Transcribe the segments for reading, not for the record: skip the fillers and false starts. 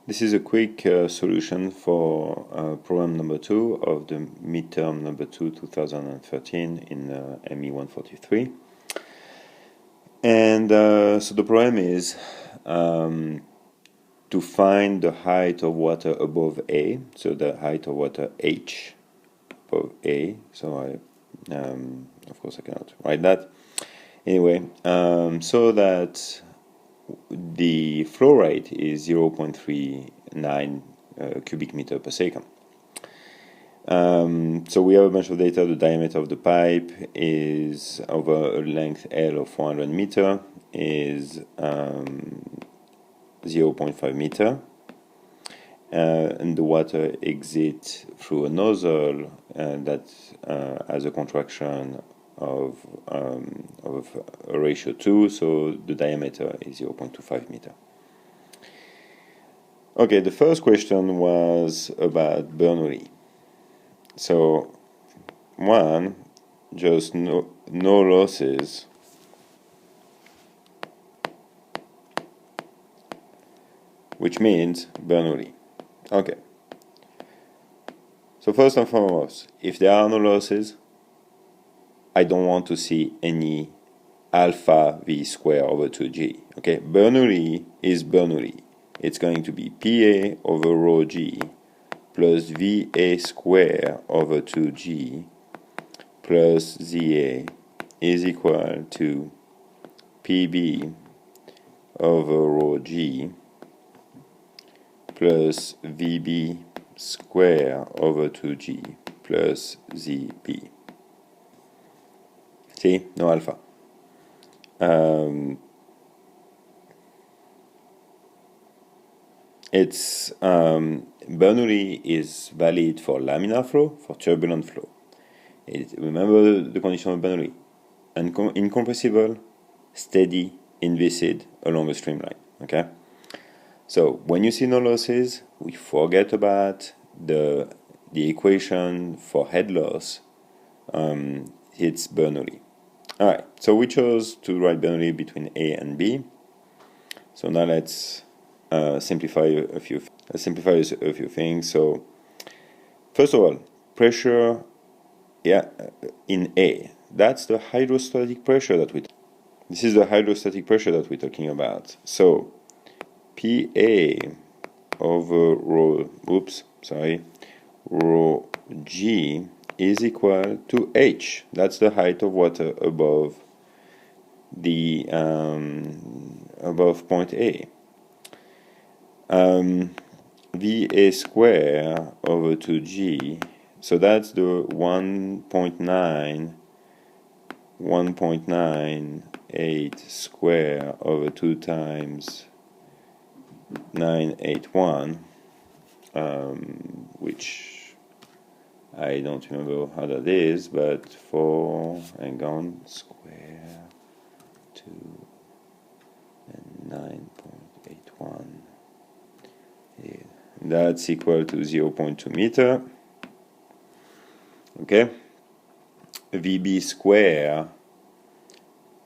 This is a quick solution for problem number 2 of the midterm number 2 2013 in ME 143. And so the problem is to find the height of water above A, so the height of water H above A. So of course I cannot write that. Anyway, so that the flow rate is 0.39 cubic meter per second. So we have a bunch of data. The diameter of the pipe is over a length L of 400 meter is 0.5 meter, and the water exits through a nozzle that has a contraction of a ratio 2, so the diameter is 0.25 meter. Okay, the first question was about Bernoulli. So, one, just no losses, which means Bernoulli. Okay. So first and foremost, if there are no losses, I don't want to see any alpha v square over 2g. Okay, Bernoulli is Bernoulli. It's going to be PA over rho g plus VA square over 2g plus ZA is equal to PB over rho g plus VB square over 2g plus ZB. See, no alpha. Bernoulli is valid for laminar flow, for turbulent flow. Remember the condition of Bernoulli: incompressible, steady, inviscid along a streamline. Okay. So when you see no losses, we forget about the equation for head loss. It's Bernoulli. All right. So we chose to write Bernoulli between A and B. So now let's simplify a few things. So first of all, pressure, in A, that's the hydrostatic pressure that this is the hydrostatic pressure that we're talking about. So PA over rho G is equal to H. That's the height of water above the above point A. VA square over 2G, so that's the 1.98 square over 2 times 981, which I don't remember how that is, but square 2 and 9.81. That's equal to 0.2 meter. Okay. VB square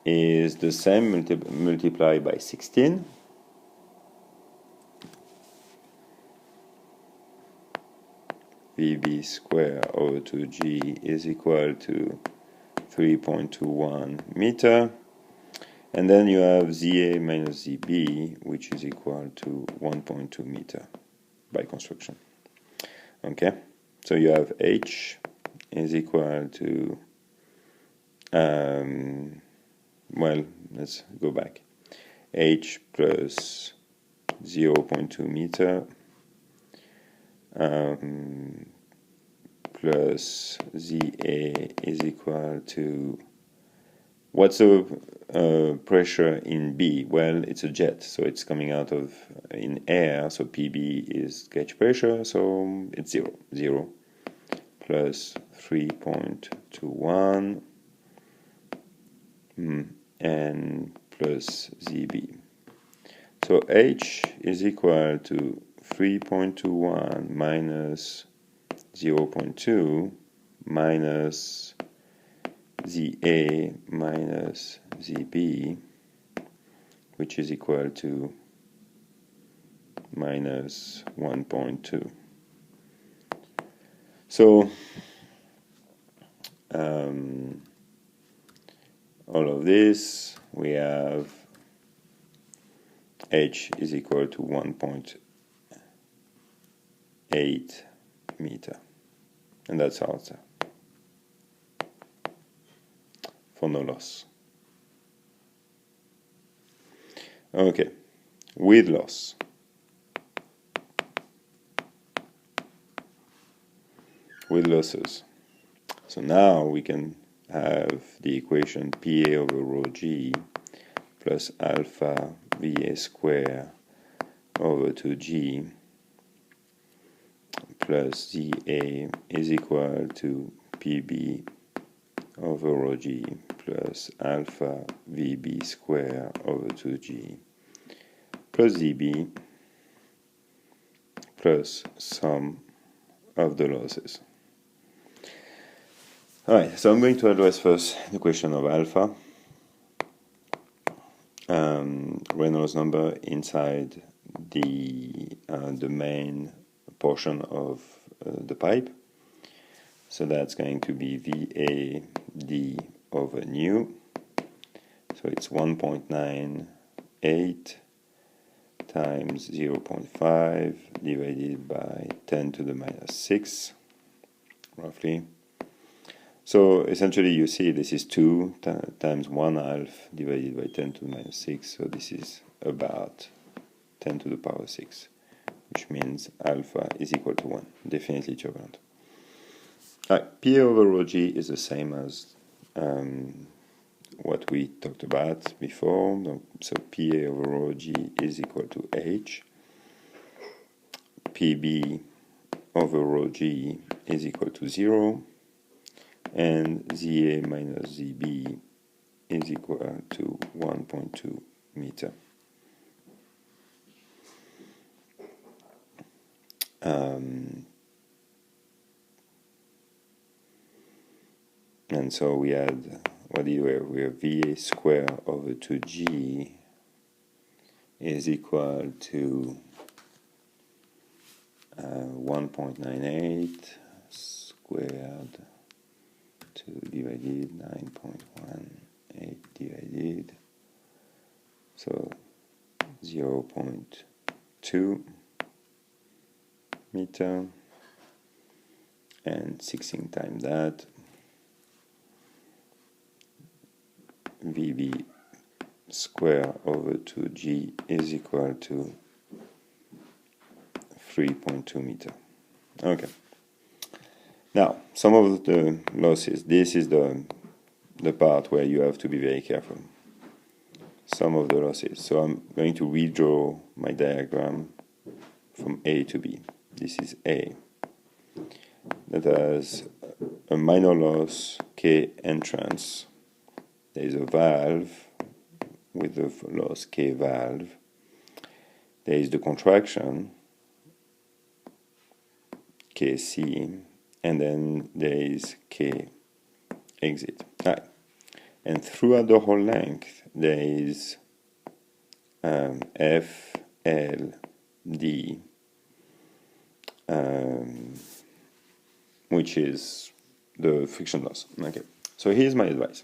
is the same, multiplied by 16. VB square over 2G is equal to 3.21 meter. And then you have ZA minus ZB, which is equal to 1.2 meter by construction. Okay, so you have H is equal to, let's go back. H plus 0.2 meter plus ZA is equal to, what's the pressure in B? Well, it's a jet, so it's coming out of in air, so PB is gauge pressure, so it's 0 plus 3.21 and plus ZB. So H is equal to 3.21 minus 0.2 minus ZA minus ZB, which is equal to minus 1.2. So all of this, we have h is equal to 1.8 meter, and that's our answer for no loss. Okay, with loss. With losses. So now we can have the equation PA over rho G plus alpha VA square over 2G plus ZA is equal to PB over rho G plus alpha VB square over 2G plus ZB plus sum of the losses. Alright, so I'm going to address first the question of alpha. Reynolds number inside the main portion of the pipe. So that's going to be VAD over nu. So it's 1.98 times 0.5 divided by 10 to the minus 6, roughly. So essentially you see this is 2 times 1/2 divided by 10 to the minus 6, so this is about 10 to the power 6, which means alpha is equal to 1, definitely turbulent. Right, P over rho G is the same as what we talked about before, so PA over rho G is equal to H, PB over rho G is equal to 0, and ZA minus ZB is equal to 1.2 meter. And so we had, what do you have? We have VA square over 2G is equal to 1.98 squared divided 9.18 divided, so 0.2 meter, and 16 times that, VB square over 2G is equal to 3.2 meter. Okay. Now, some of the losses, this is the part where you have to be very careful. Some of the losses. So I'm going to redraw my diagram from A to B. This is A. That has a minor loss, K entrance. There is a valve with the loss K valve. There is the contraction, KC, and then there is K exit. Right. And throughout the whole length, there is F, L, D, which is the friction loss. Okay. So here's my advice.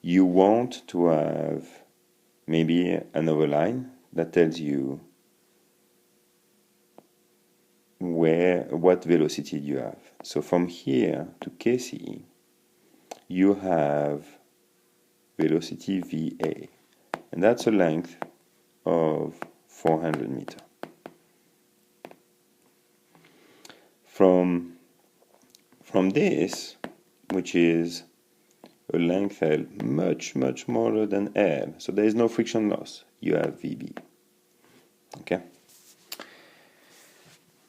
You want to have maybe another line that tells you what velocity you have. So from here to KC, you have velocity VA, and that's a length of 400 meters. From this, which is a length L much smaller than L, so there is no friction loss, you have VB. Okay.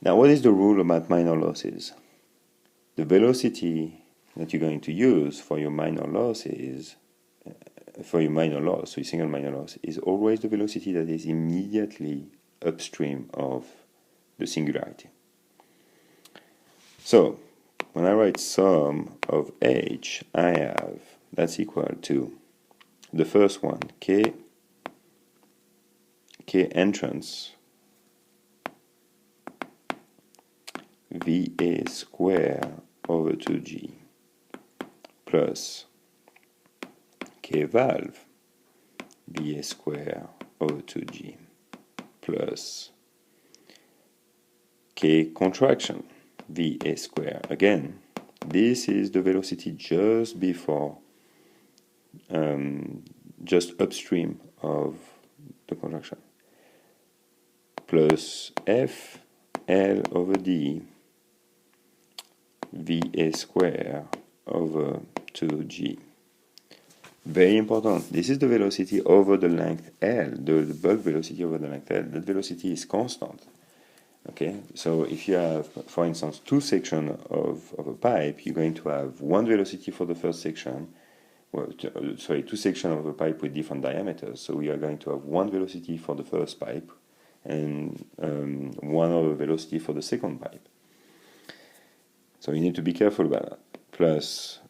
Now, what is the rule about minor losses? The velocity that you're going to use for your minor loss is, so your single minor loss, is always the velocity that is immediately upstream of the singularity. So, when I write sum of H, I have, that's equal to the first one, K entrance VA square over 2G plus K valve VA square over 2G plus K contraction VA square. Again, this is the velocity just before, just upstream of the contraction, plus F L over D VA square over 2G. Very important. This is the velocity over the length L, the bulk velocity over the length L. That velocity is constant. Okay, so if you have, for instance, two sections of a pipe, you're going to have one velocity for the first section, two sections of a pipe with different diameters. So we are going to have one velocity for the first pipe and one other velocity for the second pipe. So you need to be careful about that. Plus,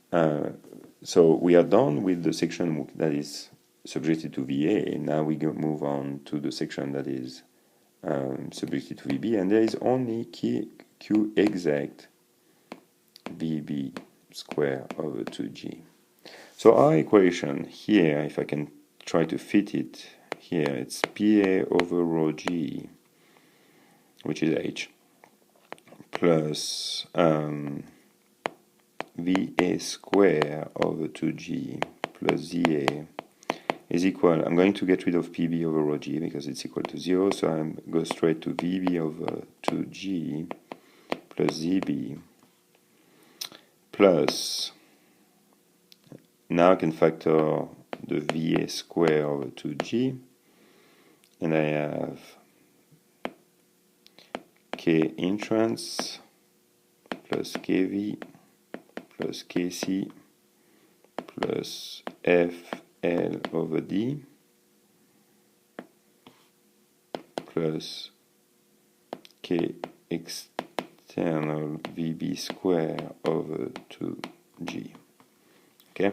so we are done with the section that is subjected to VA. Now we move on to the section that is subjected to VB, and there is only Q exact VB square over 2G. So our equation here, if I can try to fit it here, it's PA over rho G, which is H, plus VA square over 2G plus ZA is equal, I'm going to get rid of PB over rho G because it's equal to 0, so I go straight to VB over 2G plus ZB plus, now I can factor the VA square over 2G, and I have K entrance plus KV plus KC plus FL over D plus K external VB square over 2G. Okay?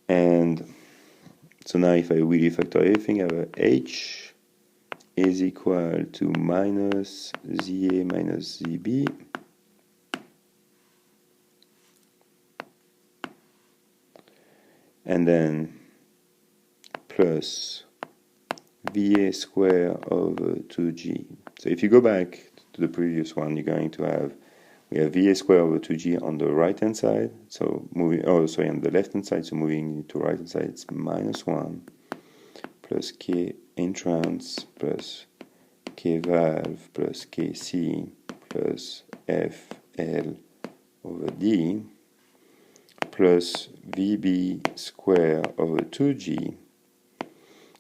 And so now if I really factor everything, I have H is equal to minus ZA minus ZB and then plus VA square over 2G. So if you go back to the previous one, you're going to have, we have VA square over 2G on the right hand side, so moving, on the left hand side, so moving to right hand side, it's minus 1 plus K entrance plus K valve plus KC plus FL over D plus VB square over 2G.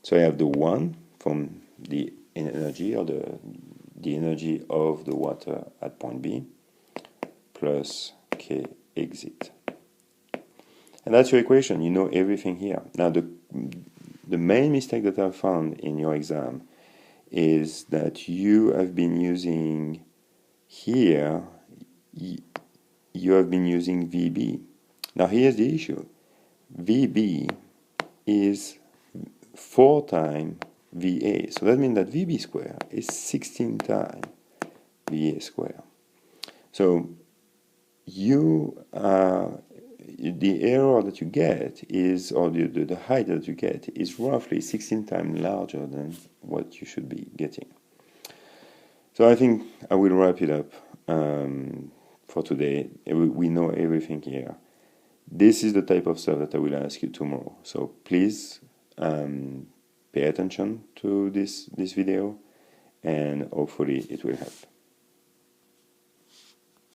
So I have the 1 from the energy, or the energy of the water at point B, plus K exit. And that's your equation. You know everything here. Now the main mistake that I found in your exam is that you have been using here, you have been using VB. Now here's the issue. VB is 4 times VA. So that means that VB square is 16 times VA square. So the error that you get is, or the height that you get is roughly 16 times larger than what you should be getting. So I think I will wrap it up for today. We know everything here. This is the type of stuff that I will ask you tomorrow. So please pay attention to this video, and hopefully it will help.